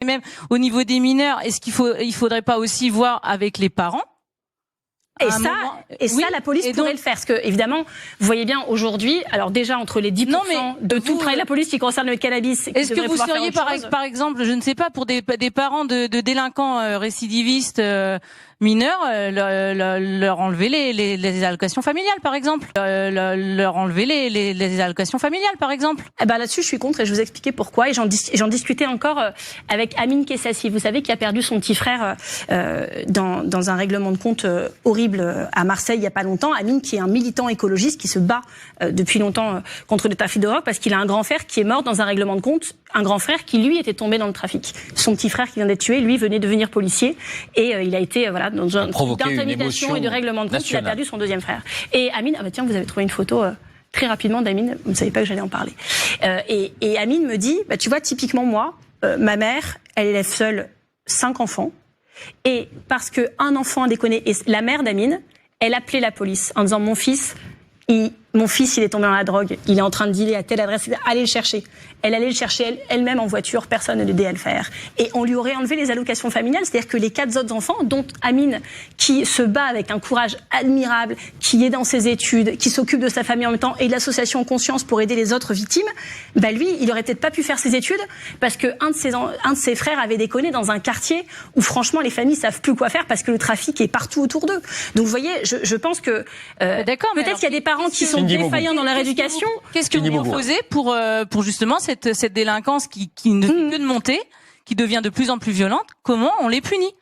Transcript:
Et même au niveau des mineurs, est-ce il faudrait pas aussi voir avec les parents? Et ça, la police pourrait le faire. Parce que, évidemment, vous voyez bien aujourd'hui, alors déjà, entre les 10% de tout le travail de la police qui concerne le cannabis... Est-ce que vous seriez, par exemple, je ne sais pas, pour des parents de délinquants récidivistes mineurs, leur enlever les allocations familiales, par exemple, leur enlever les allocations familiales, par exemple? Là-dessus, je suis contre et je vous expliquer pourquoi. Et j'en discutais encore avec Amine Kessassi, vous savez, qui a perdu son petit frère dans un règlement de compte horrible à Marseille il y a pas longtemps. Amine, qui est un militant écologiste qui se bat depuis longtemps contre le trafic de drogue parce qu'il a un grand frère qui est mort dans un règlement de compte, un grand frère qui lui était tombé dans le trafic. Son petit frère qui vient d'être tué, lui venait devenir policier et il a été dans un d'intimidation et de règlement de compte, il a perdu son deuxième frère. Et Amine, tiens, vous avez trouvé une photo très rapidement d'Amine, vous ne savez pas que j'allais en parler. Et Amine me dit, tu vois, typiquement moi, ma mère, elle élève seule 5 enfants. Et parce qu'un enfant a déconné, et la mère d'Amine, elle appelait la police en disant, mon fils, il est tombé dans la drogue, il est en train de dealer à telle adresse, allez le chercher. Elle allait le chercher elle-même en voiture, personne ne l'aidait à le faire. Et on lui aurait enlevé les allocations familiales, c'est-à-dire que les 4 autres enfants, dont Amine, qui se bat avec un courage admirable, qui est dans ses études, qui s'occupe de sa famille en même temps, et de l'association Conscience pour aider les autres victimes, lui, il aurait peut-être pas pu faire ses études, parce que un de ses frères avait déconné dans un quartier où franchement les familles savent plus quoi faire, parce que le trafic est partout autour d'eux. Donc vous voyez, je pense que peut-être qu'il y a des parents qui sont défaillants dans leur éducation. Qu'est-ce que vous proposez pour justement cette délinquance qui ne fait que de monter, qui devient de plus en plus violente? Comment on les punit?